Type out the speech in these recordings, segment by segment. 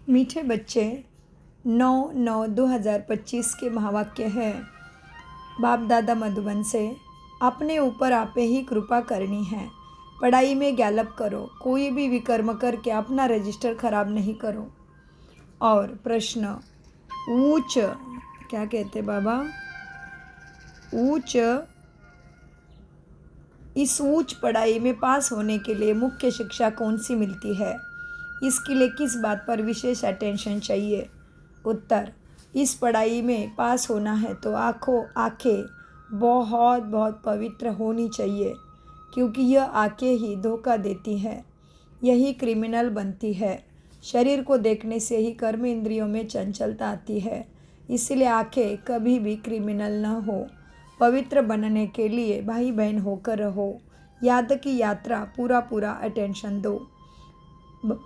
मीठे बच्चे 9/9/2025 के महावाक्य है। बाप दादा मधुबन से अपने ऊपर आपे ही कृपा करनी है। पढ़ाई में गैलप करो, कोई भी विकर्म करके अपना रजिस्टर खराब नहीं करो। और प्रश्न ऊंच क्या कहते बाबा, ऊंच इस ऊंच पढ़ाई में पास होने के लिए मुख्य शिक्षा कौन सी मिलती है? इसके लिए किस बात पर विशेष अटेंशन चाहिए? उत्तर, इस पढ़ाई में पास होना है तो आँखें बहुत बहुत पवित्र होनी चाहिए, क्योंकि यह आँखें ही धोखा देती है, यही क्रिमिनल बनती है। शरीर को देखने से ही कर्म इंद्रियों में चंचलता आती है, इसलिए आँखें कभी भी क्रिमिनल न हो। पवित्र बनने के लिए भाई बहन होकर रहो। याद की यात्रा पूरा अटेंशन दो।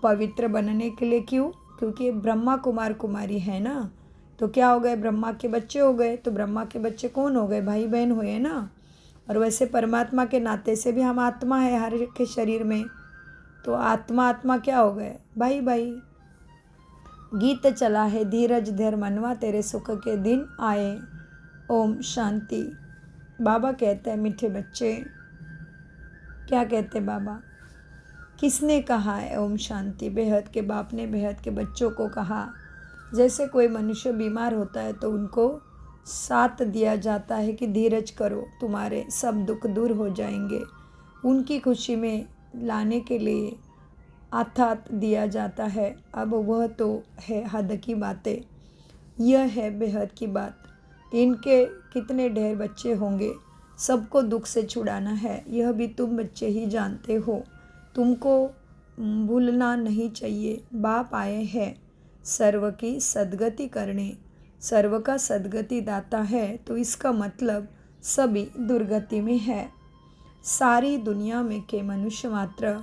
पवित्र बनने के लिए क्यों? क्योंकि ब्रह्मा कुमार कुमारी है ना, तो क्या हो गए? ब्रह्मा के बच्चे हो गए। तो ब्रह्मा के बच्चे कौन हो गए? भाई बहन हुए ना। और वैसे परमात्मा के नाते से भी हम आत्मा है हर के शरीर में, तो आत्मा क्या हो गए? भाई भाई। गीत चला है धीरज धैर्य मनवा, तेरे सुख के दिन आए। ओम शांति। बाबा कहते हैं मीठे बच्चे, क्या कहते बाबा? किसने कहा है ओम शांति? बेहद के बाप ने बेहद के बच्चों को कहा। जैसे कोई मनुष्य बीमार होता है तो उनको साथ दिया जाता है कि धीरज करो, तुम्हारे सब दुख दूर हो जाएंगे। उनकी खुशी में लाने के लिए अर्थात दिया जाता है। अब वह तो है हद की बातें, यह है बेहद की बात। इनके कितने ढेर बच्चे होंगे, सबको दुख से छुड़ाना है, यह भी तुम बच्चे ही जानते हो। तुमको भूलना नहीं चाहिए, बाप आए हैं सर्व की सद्गति करने। सर्व का सद्गति दाता है तो इसका मतलब सभी दुर्गति में है। सारी दुनिया में के मनुष्य मात्र,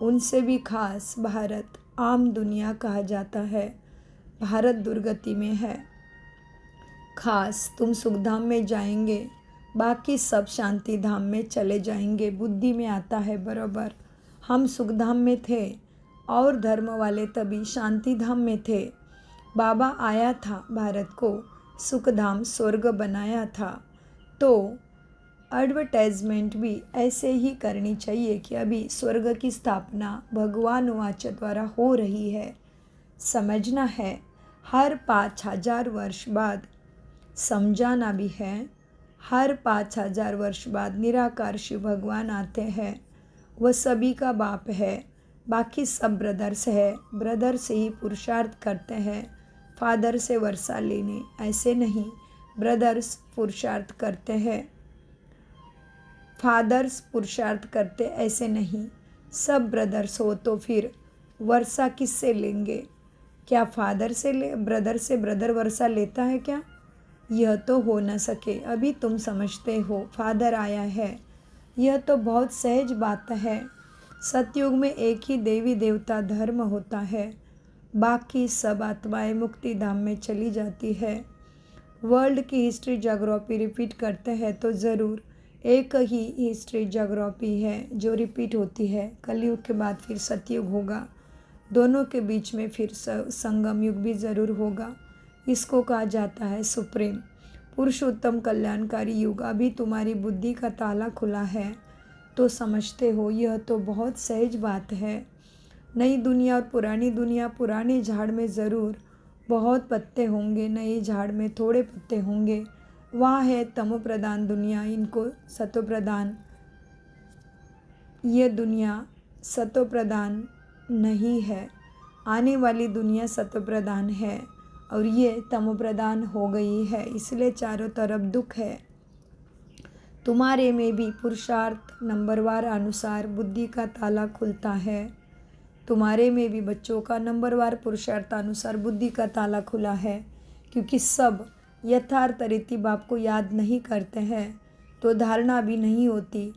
उनसे भी खास भारत आम दुनिया कहा जाता है। भारत दुर्गति में है। खास तुम सुखधाम में जाएंगे, बाकी सब शांति धाम में चले जाएंगे। बुद्धि में आता है बराबर। हम सुखधाम में थे और धर्म वाले तभी शांति धाम में थे। बाबा आया था भारत को सुखधाम स्वर्ग बनाया था, तो एडवर्टाइजमेंट भी ऐसे ही करनी चाहिए कि अभी स्वर्ग की स्थापना भगवान वाच द्वारा हो रही है। समझना है, हर 5000 वर्ष बाद समझाना भी है। हर 5000 वर्ष बाद निराकार शिव भगवान आते हैं, वह सभी का बाप है। बाकी सब ब्रदर्स है, ब्रदर से ही पुरुषार्थ करते हैं। फादर से वर्षा लेने ऐसे नहीं, ब्रदर्स पुरुषार्थ करते हैं, फादर्स पुरुषार्थ करते ऐसे नहीं। सब ब्रदर्स हो तो फिर वर्षा किससे लेंगे? क्या फादर से ब्रदर से ब्रदर वर्षा लेता है क्या? यह तो हो न सके। अभी तुम समझते हो फादर आया है, यह तो बहुत सहज बात है। सतयुग में एक ही देवी देवता धर्म होता है, बाकी सब आत्माएं मुक्ति धाम में चली जाती है। वर्ल्ड की हिस्ट्री ज्योग्राफी रिपीट करते हैं तो ज़रूर एक ही हिस्ट्री ज्योग्राफी है जो रिपीट होती है। कलयुग के बाद फिर सतयुग होगा, दोनों के बीच में फिर संगम युग भी ज़रूर होगा। इसको कहा जाता है सुप्रीम पुरुषोत्तम कल्याणकारी युग। अभी तुम्हारी बुद्धि का ताला खुला है तो समझते हो, यह तो बहुत सहज बात है। नई दुनिया और पुरानी दुनिया, पुराने झाड़ में ज़रूर बहुत पत्ते होंगे, नए झाड़ में थोड़े पत्ते होंगे। वहाँ है तमो प्रधान दुनिया, इनको सतो प्रधान। यह दुनिया सतो प्रधान नहीं है, आने वाली दुनिया सतो प्रधान है और ये तमो प्रधान हो गई है, इसलिए चारों तरफ दुख है। तुम्हारे में भी पुरुषार्थ नंबरवार अनुसार बुद्धि का ताला खुलता है। तुम्हारे में भी बच्चों का नंबरवार पुरुषार्थ अनुसार बुद्धि का ताला खुला है, क्योंकि सब यथार्थ रीति बाप को याद नहीं करते हैं तो धारणा भी नहीं होती।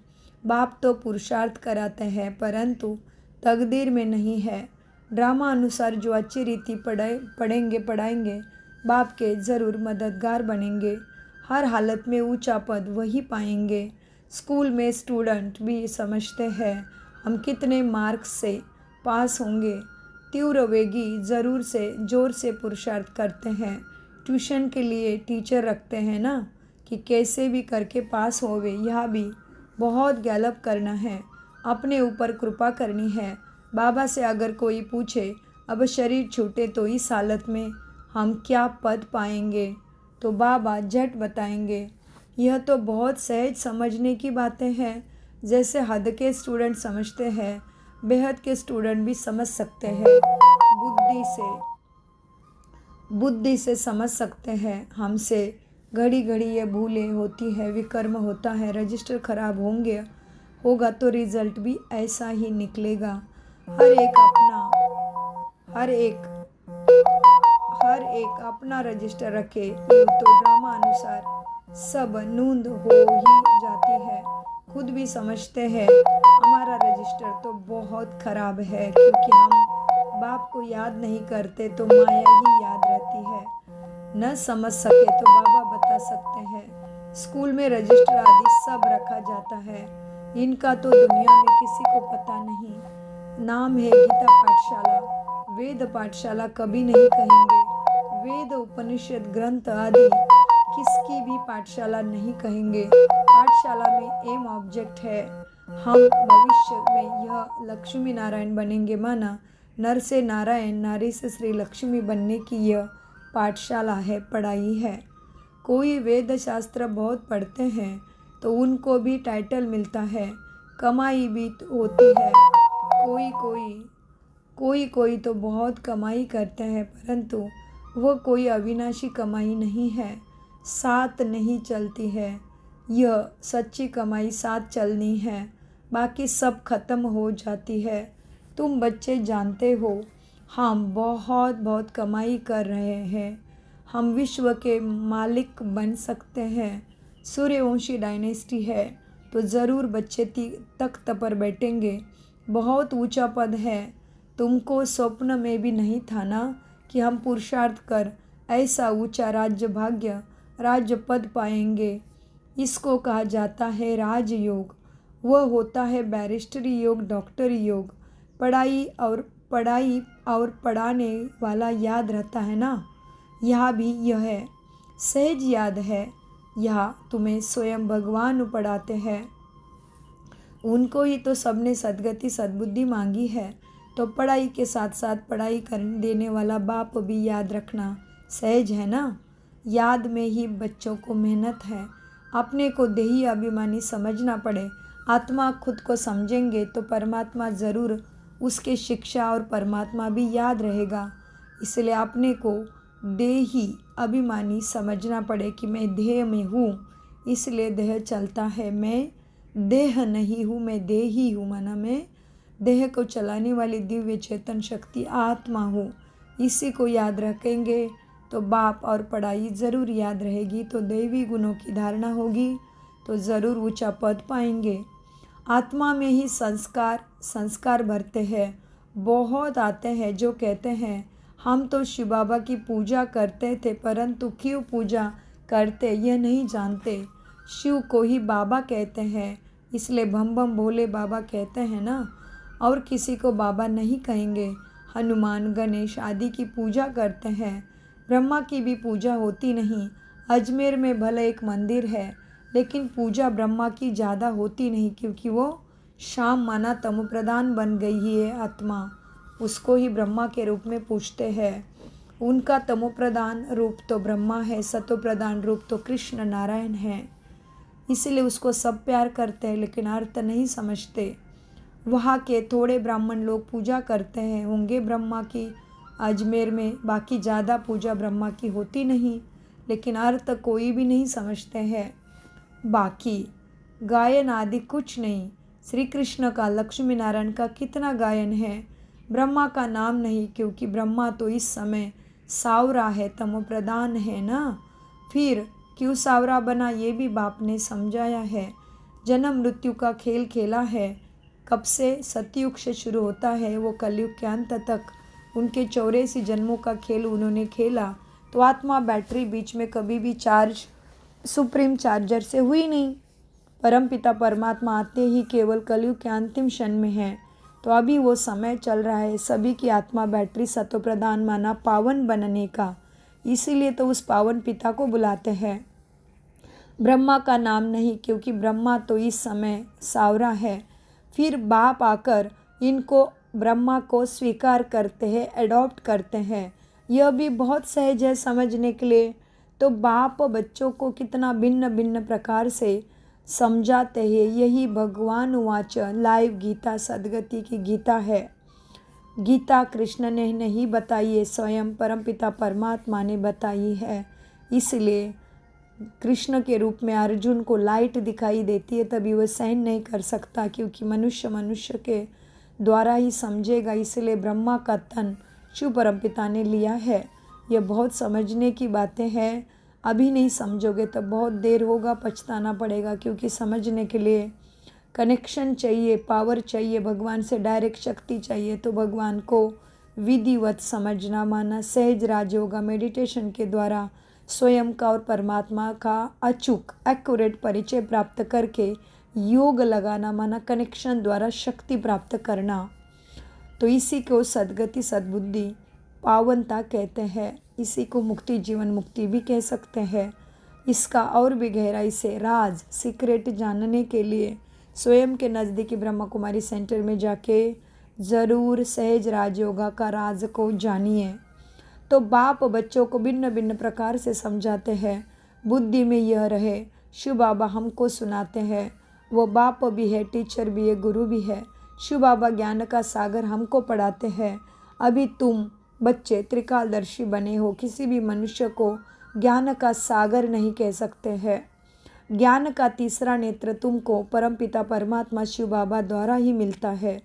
बाप तो पुरुषार्थ कराते हैं परंतु तकदीर में नहीं है। ड्रामा अनुसार जो अच्छी रीति पढ़ाएंगे बाप के ज़रूर मददगार बनेंगे। हर हालत में ऊंचा पद वही पाएंगे। स्कूल में स्टूडेंट भी समझते हैं हम कितने मार्क्स से पास होंगे, तीव्र वेगी ज़रूर से जोर से पुरुषार्थ करते हैं। ट्यूशन के लिए टीचर रखते हैं ना कि कैसे भी करके पास होवे। यह भी बहुत गैलप करना है, अपने ऊपर कृपा करनी है। बाबा से अगर कोई पूछे अब शरीर छूटे तो इस हालत में हम क्या पद पाएंगे, तो बाबा झट बताएंगे। यह तो बहुत सहज समझने की बातें हैं। जैसे हद के स्टूडेंट समझते हैं, बेहद के स्टूडेंट भी समझ सकते हैं। बुद्धि से समझ सकते हैं। हमसे घड़ी घड़ी ये भूलें होती है, विकर्म होता है, रजिस्टर खराब होगा तो रिजल्ट भी ऐसा ही निकलेगा। हर एक अपना रजिस्टर रखे, यूं तो ड्रामा अनुसार सब नूंद हो ही जाती है। खुद भी समझते हैं हमारा रजिस्टर तो बहुत खराब है, क्योंकि हम बाप को याद नहीं करते तो माया ही याद रहती है। न समझ सके तो बाबा बता सकते हैं। स्कूल में रजिस्टर आदि सब रखा जाता है, इनका तो दुनिया में किसी को पता नहीं। नाम है गीता पाठशाला, वेद पाठशाला कभी नहीं कहेंगे। वेद उपनिषद ग्रंथ आदि किसकी भी पाठशाला नहीं कहेंगे। पाठशाला में एम ऑब्जेक्ट है, हम भविष्य में यह लक्ष्मी नारायण बनेंगे। माना नर से नारायण, नारी से श्री लक्ष्मी बनने की यह पाठशाला है, पढ़ाई है। कोई वेद शास्त्र बहुत पढ़ते हैं तो उनको भी टाइटल मिलता है, कमाई भी होती है। कोई तो बहुत कमाई करते हैं, परंतु वह कोई अविनाशी कमाई नहीं है, साथ नहीं चलती है। यह सच्ची कमाई साथ चलनी है, बाकी सब खत्म हो जाती है। तुम बच्चे जानते हो हम बहुत कमाई कर रहे हैं, हम विश्व के मालिक बन सकते हैं। सूर्यवंशी डायनेस्टी है तो ज़रूर बच्चे तख्त पर बैठेंगे, बहुत ऊंचा पद है। तुमको स्वप्न में भी नहीं था ना कि हम पुरुषार्थ कर ऐसा ऊंचा राज्य पद पाएंगे। इसको कहा जाता है राजयोग। वह होता है बैरिस्टरी योग, डॉक्टरी योग। पढ़ाई और पढ़ाने वाला याद रहता है ना। यह भी यह है, सहज याद है। यह तुम्हें स्वयं भगवान पढ़ाते हैं, उनको ही तो सबने सद्गति सद्बुद्धि मांगी है। तो पढ़ाई के साथ साथ पढ़ाई कर देने वाला बाप भी याद रखना सहज है ना। याद में ही बच्चों को मेहनत है। अपने को देही अभिमानी समझना पड़े। आत्मा खुद को समझेंगे तो परमात्मा ज़रूर उसके शिक्षा और परमात्मा भी याद रहेगा। इसलिए अपने को देही अभिमानी समझना पड़े कि मैं देह में हूँ, इसलिए देह चलता है। मैं देह नहीं हूँ, मैं देही हूँ। माना मैं देह को चलाने वाली दिव्य चेतन शक्ति आत्मा हूँ। इसी को याद रखेंगे तो बाप और पढ़ाई ज़रूर याद रहेगी, तो दैवी गुणों की धारणा होगी तो ज़रूर ऊंचा पद पाएंगे। आत्मा में ही संस्कार भरते हैं। बहुत आते हैं जो कहते हैं हम तो शिव बाबा की पूजा करते थे, परंतु क्यों पूजा करते यह नहीं जानते। शिव को ही बाबा कहते हैं, इसलिए बम बम भोले बाबा कहते हैं ना, और किसी को बाबा नहीं कहेंगे। हनुमान, गणेश आदि की पूजा करते हैं। ब्रह्मा की भी पूजा होती नहीं। अजमेर में भले एक मंदिर है, लेकिन पूजा ब्रह्मा की ज़्यादा होती नहीं, क्योंकि वो शाम माना तमो प्रधान बन गई है आत्मा। उसको ही ब्रह्मा के रूप में पूजते हैं। उनका तमो प्रधान रूप तो ब्रह्मा है, सतो प्रधान रूप तो कृष्ण नारायण है। इसलिए उसको सब प्यार करते हैं, लेकिन अर्थ नहीं समझते। वहाँ के थोड़े ब्राह्मण लोग पूजा करते हैं, होंगे ब्रह्मा की अजमेर में, बाकी ज़्यादा पूजा ब्रह्मा की होती नहीं, लेकिन अर्थ कोई भी नहीं समझते हैं। बाकी गायन आदि कुछ नहीं। श्री कृष्ण का, लक्ष्मी नारायण का कितना गायन है, ब्रह्मा का नाम नहीं, क्योंकि ब्रह्मा तो इस समय सावरा है, तमो प्रधान है ना। फिर क्यों सावरा बना ये भी बाप ने समझाया है। जन्म मृत्यु का खेल खेला है। कब से सतयुग से शुरू होता है, वो कलयुग के अंत तक उनके 84 जन्मों का खेल उन्होंने खेला। तो आत्मा बैटरी बीच में कभी भी चार्ज सुप्रीम चार्जर से हुई नहीं। परमपिता परमात्मा आते ही केवल कलयुग के अंतिम क्षण में है। तो अभी वो समय चल रहा है सभी की आत्मा बैटरी सत्व प्रदान माना पावन बनने का, इसीलिए तो उस पावन पिता को बुलाते हैं। ब्रह्मा का नाम नहीं, क्योंकि ब्रह्मा तो इस समय सावरा है। फिर बाप आकर इनको ब्रह्मा को स्वीकार करते हैं, एडॉप्ट करते हैं। यह भी बहुत सहज है समझने के लिए। तो बाप बच्चों को कितना भिन्न भिन्न प्रकार से समझाते हैं। यही भगवान उवाच लाइव गीता सदगति की गीता है। गीता कृष्ण ने नहीं बताई है, स्वयं परमपिता परमात्मा ने बताई है। इसलिए कृष्ण के रूप में अर्जुन को लाइट दिखाई देती है, तभी वह सहन नहीं कर सकता, क्योंकि मनुष्य के द्वारा ही समझेगा। इसलिए ब्रह्मा का तन शिव परमपिता ने लिया है। यह बहुत समझने की बातें हैं। अभी नहीं समझोगे तो बहुत देर होगा, पछताना पड़ेगा, क्योंकि समझने के लिए कनेक्शन चाहिए, पावर चाहिए, भगवान से डायरेक्ट शक्ति चाहिए। तो भगवान को विधिवत समझना माना सहज राजयोगा मेडिटेशन के द्वारा स्वयं का और परमात्मा का अचूक एक्यूरेट परिचय प्राप्त करके योग लगाना माना कनेक्शन द्वारा शक्ति प्राप्त करना। तो इसी को सद्गति सद्बुद्धि पावनता कहते हैं। इसी को मुक्ति जीवन मुक्ति भी कह सकते हैं। इसका और भी गहराई से राज सीक्रेट जानने के लिए स्वयं के नज़दीकी ब्रह्मा कुमारी सेंटर में जाके ज़रूर सहज राजयोगा का राज को जानिए। तो बाप बच्चों को भिन्न भिन्न प्रकार से समझाते हैं। बुद्धि में यह रहे, शिव बाबा हमको सुनाते हैं। वो बाप भी है, टीचर भी है, गुरु भी है। शिव बाबा ज्ञान का सागर हमको पढ़ाते हैं। अभी तुम बच्चे त्रिकालदर्शी बने हो, किसी भी मनुष्य को ज्ञान का सागर नहीं कह सकते हैं। ज्ञान का तीसरा नेत्र तुमको परमपिता परमात्मा शिव बाबा द्वारा ही मिलता है।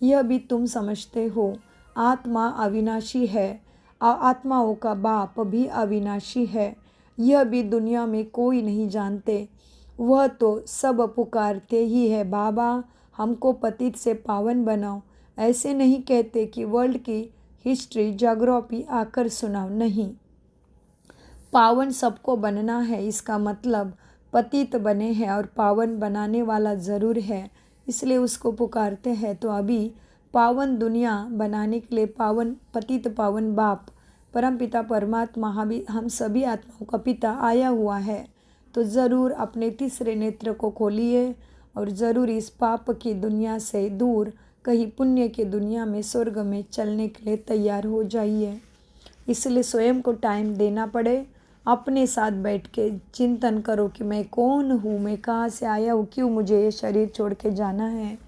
यह भी तुम समझते हो। आत्मा अविनाशी है, आत्माओं का बाप भी अविनाशी है। यह भी दुनिया में कोई नहीं जानते। वह तो सब पुकारते ही है, बाबा हमको पतित से पावन बनाओ। ऐसे नहीं कहते कि वर्ल्ड की हिस्ट्री ज्योग्राफी आकर सुनाओ, नहीं। पावन सबको बनना है, इसका मतलब पतित बने हैं और पावन बनाने वाला ज़रूर है, इसलिए उसको पुकारते हैं। तो अभी पावन दुनिया बनाने के लिए पावन पतित पावन बाप परमपिता परमात्मा हम सभी आत्माओं का पिता आया हुआ है। तो ज़रूर अपने तीसरे नेत्र को खोलिए और ज़रूर इस पाप की दुनिया से दूर कहीं पुण्य की दुनिया में स्वर्ग में चलने के लिए तैयार हो जाइए। इसलिए स्वयं को टाइम देना पड़े। अपने साथ बैठ के चिंतन करो कि मैं कौन हूँ, मैं कहाँ से आया हूँ, क्यों मुझे ये शरीर छोड़ के जाना है।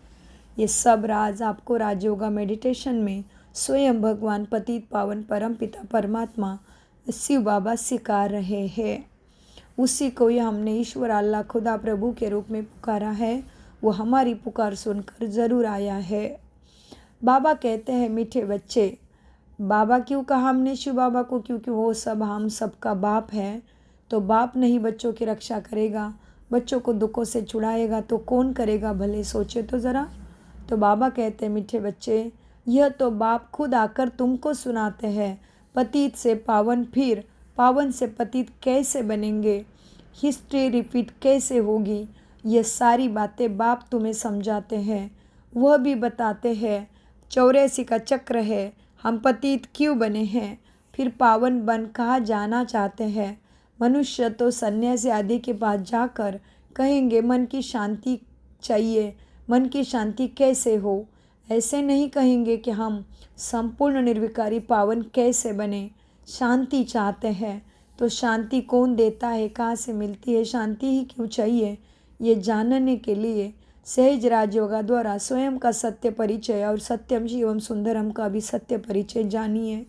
ये सब राज आपको राजयोगा मेडिटेशन में स्वयं भगवान पतित पावन परम पिता परमात्मा शिव बाबा सिखा रहे हैं। उसी को ही हमने ईश्वर अल्लाह खुदा प्रभु के रूप में पुकारा है। वो हमारी पुकार सुनकर ज़रूर आया है। बाबा कहते हैं मीठे बच्चे, बाबा क्यों कहा हमने शिव बाबा को, क्योंकि वो सब हम सबका बाप है। तो बाप नहीं बच्चों की रक्षा करेगा, बच्चों को दुखों से छुड़ाएगा तो कौन करेगा, भले सोचे तो ज़रा। तो बाबा कहते हैं मीठे बच्चे, यह तो बाप खुद आकर तुमको सुनाते हैं। पतित से पावन, फिर पावन से पतित कैसे बनेंगे, हिस्ट्री रिपीट कैसे होगी, ये सारी बातें बाप तुम्हें समझाते हैं। वह भी बताते हैं 84 का चक्र है, हम पतित क्यों बने हैं, फिर पावन बन कहाँ जाना चाहते हैं। मनुष्य तो सन्यासी आदि के पास जाकर कहेंगे मन की शांति चाहिए, मन की शांति कैसे हो। ऐसे नहीं कहेंगे कि हम संपूर्ण निर्विकारी पावन कैसे बने, शांति चाहते हैं। तो शांति कौन देता है, कहाँ से मिलती है, शांति ही क्यों चाहिए, ये जानने के लिए सहज राजयोगा द्वारा स्वयं का सत्य परिचय और सत्यम शिवम सुंदरम का भी सत्य परिचय जानिए।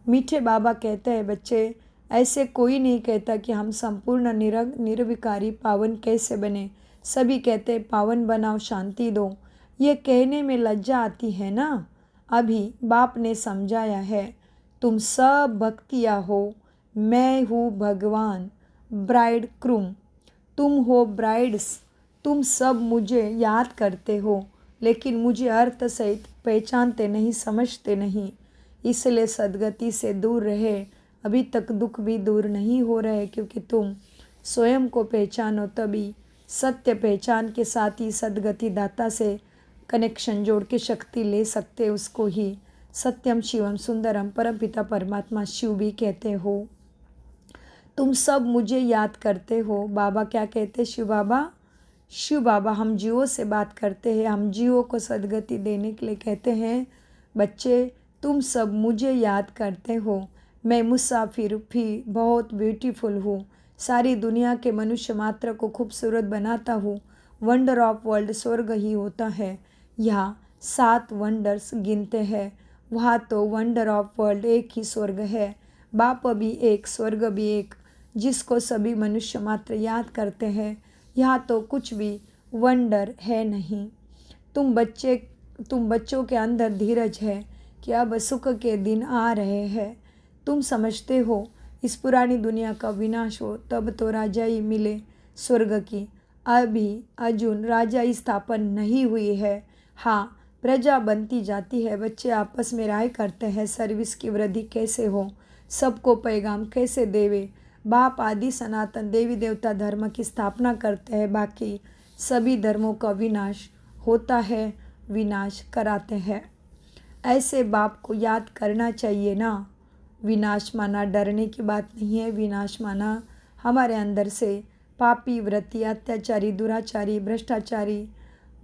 मीठे बाबा कहते हैं बच्चे, ऐसे कोई नहीं कहता कि हम संपूर्ण निर्विकारी पावन कैसे बने। सभी कहते हैं पावन बनाओ, शांति दो। ये कहने में लज्जा आती है ना। अभी बाप ने समझाया है, तुम सब भक्तियाँ हो, मैं हूँ भगवान, ब्राइड क्रूम, तुम हो ब्राइड्स। तुम सब मुझे याद करते हो, लेकिन मुझे अर्थ सहित पहचानते नहीं, समझते नहीं। इसलिए सद्गति से दूर रहे। अभी तक दुख भी दूर नहीं हो रहे, क्योंकि तुम स्वयं को पहचानो, तभी सत्य पहचान के साथ ही सद्गति दाता से कनेक्शन जोड़ के शक्ति ले सकते, उसको ही सत्यम शिवम सुंदरम परमपिता परमात्मा शिव भी कहते हो। तुम सब मुझे याद करते हो। बाबा क्या कहते, शिव बाबा हम जीवों से बात करते हैं, हम जीवों को सद्गति देने के लिए कहते हैं, बच्चे तुम सब मुझे याद करते हो। मैं मुसाफिर भी बहुत ब्यूटीफुल हूँ, सारी दुनिया के मनुष्य मात्र को खूबसूरत बनाता हूँ। वंडर ऑफ वर्ल्ड स्वर्ग ही होता है। यहाँ 7 वंडर्स गिनते हैं, वहाँ तो वंडर ऑफ वर्ल्ड एक ही स्वर्ग है। बाप भी एक, स्वर्ग भी एक, जिसको सभी मनुष्य मात्र याद करते हैं। यहाँ तो कुछ भी वंडर है नहीं। तुम बच्चों के अंदर धीरज है कि अब सुख के दिन आ रहे हैं। तुम समझते हो इस पुरानी दुनिया का विनाश हो तब तो राजाई मिले स्वर्ग की। अभी अजून राजाई स्थापन नहीं हुई है। हाँ, प्रजा बनती जाती है। बच्चे आपस में राय करते हैं सर्विस की वृद्धि कैसे हो, सबको पैगाम कैसे देवे। बाप आदि सनातन देवी देवता धर्म की स्थापना करते हैं, बाकी सभी धर्मों का विनाश होता है, विनाश कराते हैं। ऐसे बाप को याद करना चाहिए ना। विनाश माना डरने की बात नहीं है, विनाश माना हमारे अंदर से पापी वृत्ति, अत्याचारी, दुराचारी, भ्रष्टाचारी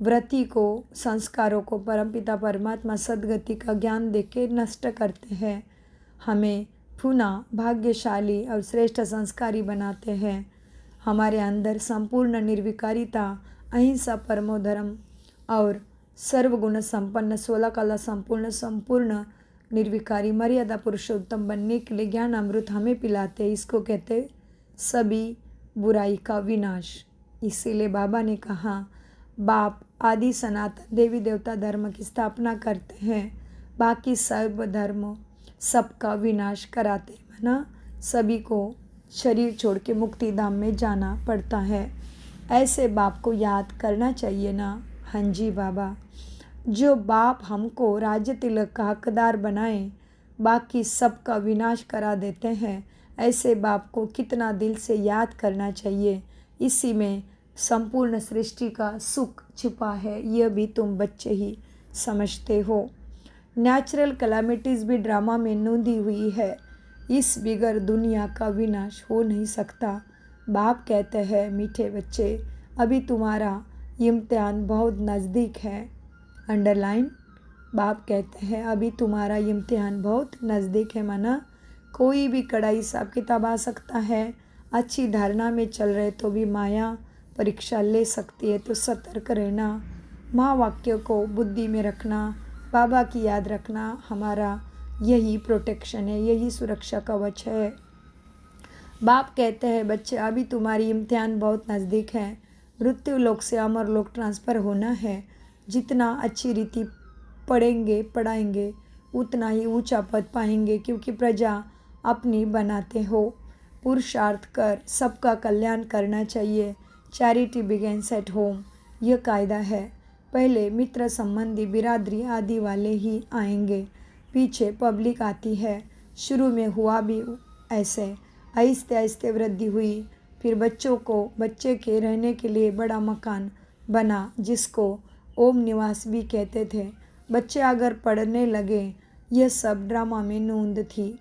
वृत्ति को, संस्कारों को परमपिता परमात्मा सद्गति का ज्ञान देके नष्ट करते हैं। हमें पुनः भाग्यशाली और श्रेष्ठ संस्कारी बनाते हैं। हमारे अंदर संपूर्ण निर्विकारिता, अहिंसा, परमो धर्म और सर्वगुण संपन्न 16 कला संपूर्ण निर्विकारी मर्यादा पुरुषोत्तम बनने के लिए ज्ञान अमृत हमें पिलाते हैं। इसको कहते सभी बुराई का विनाश। इसीलिए बाबा ने कहा, बाप आदि सनातन देवी देवता धर्म की स्थापना करते हैं, बाकी सर्व धर्म सबका विनाश कराते, ना सभी को शरीर छोड़ के मुक्ति धाम में जाना पड़ता है। ऐसे बाप को याद करना चाहिए ना। हाँ जी बाबा, जो बाप हमको राज्य तिलक का हकदार बनाए, बाकी सबका विनाश करा देते हैं, ऐसे बाप को कितना दिल से याद करना चाहिए। इसी में संपूर्ण सृष्टि का सुख छिपा है, यह भी तुम बच्चे ही समझते हो। नेचुरल कैलामिटीज़ भी ड्रामा में नोंदी हुई है, इस बिगर दुनिया का विनाश हो नहीं सकता। बाप कहते हैं, मीठे बच्चे अभी तुम्हारा इम्तिहान बहुत नज़दीक है। अंडरलाइन, बाप कहते हैं अभी तुम्हारा इम्तिहान बहुत नज़दीक है। माना कोई भी कड़ा हिसाब किताब आ सकता है। अच्छी धारणा में चल रहे तो भी माया परीक्षा ले सकती है, तो सतर्क रहना, महावाक्य को बुद्धि में रखना, बाबा की याद रखना, हमारा यही प्रोटेक्शन है, यही सुरक्षा कवच है। बाप कहते हैं, बच्चे अभी तुम्हारी इम्तिहान बहुत नज़दीक है। मृत्यु लोक से अमर लोक ट्रांसफ़र होना है। जितना अच्छी रीति पढ़ाएंगे उतना ही ऊंचा पद पाएंगे, क्योंकि प्रजा अपनी बनाते हो। पुरुषार्थ कर सबका कल्याण करना चाहिए। चैरिटी बिगेन्स एट होम, यह कायदा है। पहले मित्र संबंधी बिरादरी आदि वाले ही आएंगे, पीछे पब्लिक आती है। शुरू में हुआ भी ऐसे, आहिस्ते आहिस्ते वृद्धि हुई। फिर बच्चे के रहने के लिए बड़ा मकान बना, जिसको ओम निवास भी कहते थे। बच्चे अगर पढ़ने लगे, यह सब ड्रामा में नोंद थी,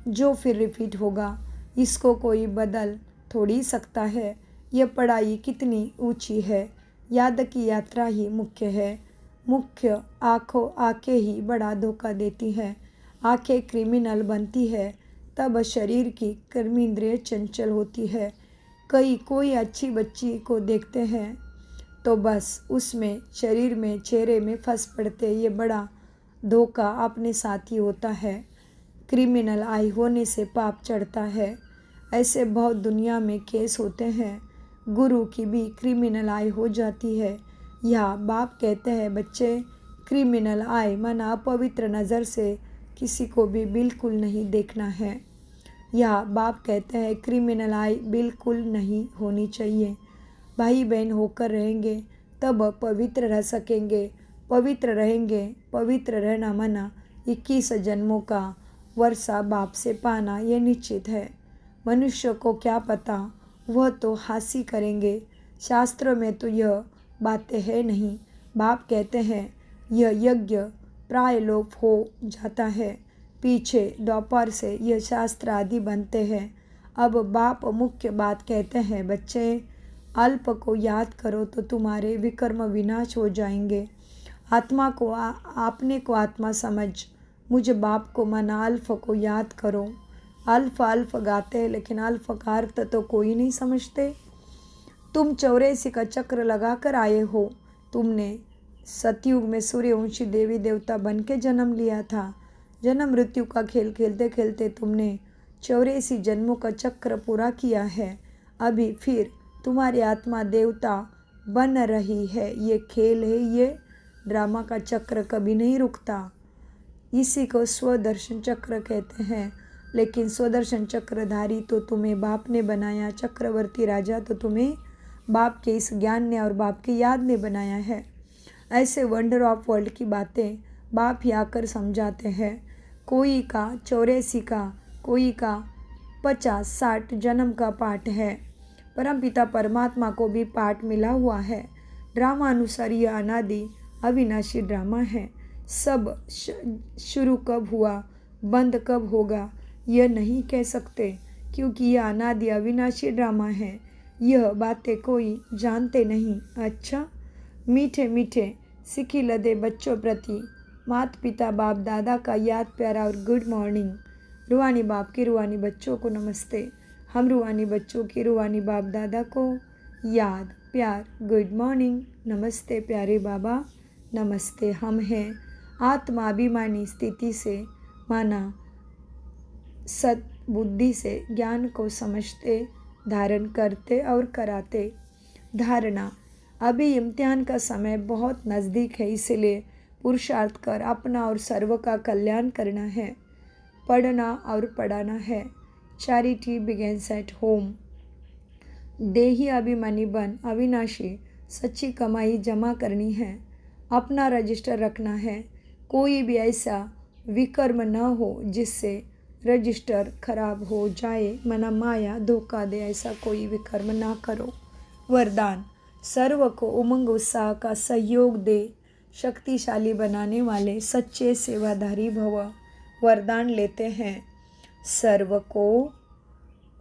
जो फिर रिपीट होगा। इसको कोई बदल थोड़ी सकता है। यह पढ़ाई कितनी ऊंची है, याद की यात्रा ही मुख्य है। मुख्य आंखें ही बड़ा धोखा देती है। आंखें क्रिमिनल बनती है, तब शरीर की कर्मेंद्रिय चंचल होती है। कोई अच्छी बच्ची को देखते हैं तो बस उसमें शरीर में चेहरे में फंस पड़ते। ये बड़ा धोखा अपने साथ ही होता है। क्रिमिनल आई होने से पाप चढ़ता है। ऐसे बहुत दुनिया में केस होते हैं। गुरु की भी क्रिमिनल आई हो जाती है। यह बाप कहते हैं, बच्चे क्रिमिनल आई माना अपवित्र नज़र से किसी को भी बिल्कुल नहीं देखना है। यह बाप कहते हैं, क्रिमिनल आई बिल्कुल नहीं होनी चाहिए। भाई बहन होकर रहेंगे तब पवित्र रह सकेंगे। पवित्र रहेंगे, पवित्र रहना माना 21 जन्मों का वर्षा बाप से पाना, यह निश्चित है। मनुष्य को क्या पता, वह तो हासिल करेंगे। शास्त्रों में तो यह बातें है नहीं। बाप कहते हैं यह यज्ञ प्राय लोप हो जाता है, पीछे द्वापर से यह शास्त्र आदि बनते हैं। अब बाप मुख्य बात कहते हैं, बच्चे अल्प को याद करो तो तुम्हारे विकर्म विनाश हो जाएंगे। आत्मा को आपने को आत्मा समझ, मुझ बाप को मना, अल्फ को याद करो। अल्फ अल्फ गाते हैं लेकिन अल्फ का अर्थ तो कोई नहीं समझते। तुम 84 का चक्र लगाकर आए हो। तुमने सतयुग में सूर्यवंशी देवी देवता बन के जन्म लिया था। जन्म मृत्यु का खेल खेलते खेलते तुमने 84 जन्मों का चक्र पूरा किया है। अभी फिर तुम्हारी आत्मा देवता बन रही है। ये खेल है, ये ड्रामा का चक्र कभी नहीं रुकता। इसी को स्वदर्शन चक्र कहते हैं। लेकिन स्वदर्शन चक्रधारी तो तुम्हें बाप ने बनाया, चक्रवर्ती राजा तो तुम्हें बाप के इस ज्ञान ने और बाप की याद ने बनाया है। ऐसे वंडर ऑफ वर्ल्ड की बातें बाप ही आकर समझाते हैं। कोई का 84 का, कोई का 50-60 जन्म का पाठ है। परमपिता परमात्मा को भी पाठ मिला हुआ है। ड्रामा अनुसार यह अनादि अविनाशी ड्रामा है। सब शुरू कब हुआ, बंद कब होगा, यह नहीं कह सकते, क्योंकि यह अनादि अविनाशी ड्रामा है। यह बातें कोई जानते नहीं। अच्छा, मीठे मीठे सिखी लदे बच्चों प्रति माता पिता बाप दादा का याद प्यारा और गुड मॉर्निंग। रूहानी बाप की रूहानी बच्चों को नमस्ते। हम रूहानी बच्चों की रूहानी बाप दादा को याद प्यार गुड मॉर्निंग। नमस्ते प्यारे बाबा, नमस्ते। हम हैं आत्माभिमानी स्थिति से माना सत बुद्धि से ज्ञान को समझते, धारण करते और कराते। धारणा, अभी इम्तिहान का समय बहुत नज़दीक है, इसलिए पुरुषार्थ कर अपना और सर्व का कल्याण करना है, पढ़ना और पढ़ाना है। Charity begins at home. देही अभिमानी बन अविनाशी सच्ची कमाई जमा करनी है, अपना रजिस्टर रखना है। कोई भी ऐसा विकर्म न हो जिससे रजिस्टर खराब हो जाए, मना माया धोखा दे, ऐसा कोई विकर्म ना करो। वरदान, सर्व को उमंग उत्साह का सहयोग दे, शक्तिशाली बनाने वाले सच्चे सेवाधारी भव। वरदान लेते हैं, सर्व को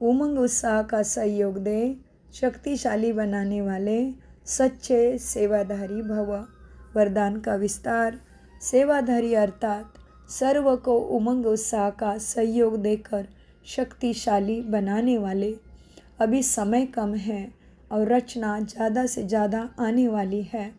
उमंग उत्साह का सहयोग दे, शक्तिशाली बनाने वाले सच्चे सेवाधारी भव। वरदान का विस्तार, सेवाधारी अर्थात सर्व को उमंग उत्साह का सहयोग देकर शक्तिशाली बनाने वाले। अभी समय कम है और रचना ज़्यादा से ज़्यादा आने वाली है।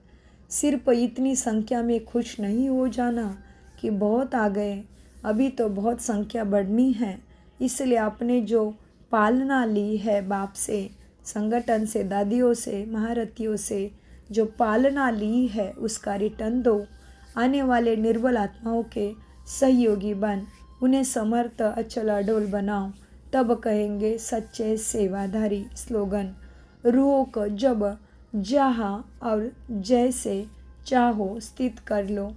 सिर्फ इतनी संख्या में खुश नहीं हो जाना कि बहुत आ गए, अभी तो बहुत संख्या बढ़नी है। इसलिए आपने जो पालना ली है बाप से, संगठन से, दादियों से, महारथियों से जो पालना ली है उसका रिटर्न दो। आने वाले निर्बल आत्माओं के सहयोगी बन, उन्हें समर्थ अचल अडोल बनाओ, तब कहेंगे सच्चे सेवाधारी। स्लोगन, रूहों को जब जहाँ और जैसे चाहो स्थित कर लो,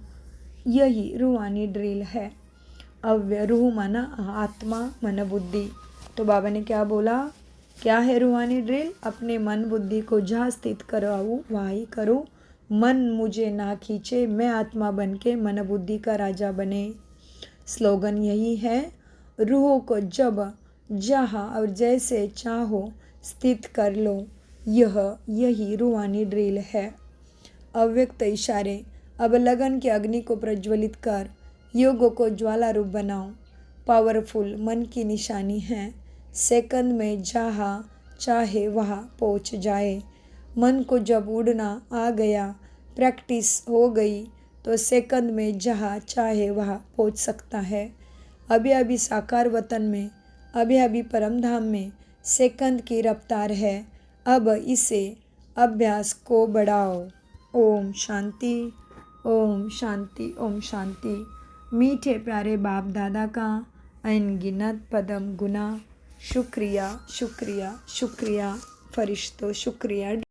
यही रूहानी ड्रिल है। अव्यय रूह माना आत्मा मन बुद्धि। तो बाबा ने क्या बोला, क्या है रूहानी ड्रिल? अपने मन बुद्धि को जहाँ स्थित करवाऊँ वहाँ ही करो। मन मुझे ना खींचे, मैं आत्मा बन के मन बुद्धि का राजा बने। स्लोगन यही है, रूहों को जब जहाँ और जैसे चाहो स्थित कर लो, यही रूहानी ड्रिल है। अव्यक्त इशारे, अब लगन की अग्नि को प्रज्वलित कर योगों को ज्वाला रूप बनाओ। पावरफुल मन की निशानी है, सेकंड में जहाँ चाहे वहाँ पहुँच जाए। मन को जब उड़ना आ गया, प्रैक्टिस हो गई, तो सेकंड में जहाँ चाहे वहाँ पहुँच सकता है। अभी अभी साकार वतन में, अभी अभी परमधाम में सेकंड की रफ्तार है। अब इसे अभ्यास को बढ़ाओ। ओम शांति, ओम शांति, ओम शांति। मीठे प्यारे बाप दादा का अनगिनत पदम गुना शुक्रिया, शुक्रिया, शुक्रिया फरिश्तों, शुक्रिया।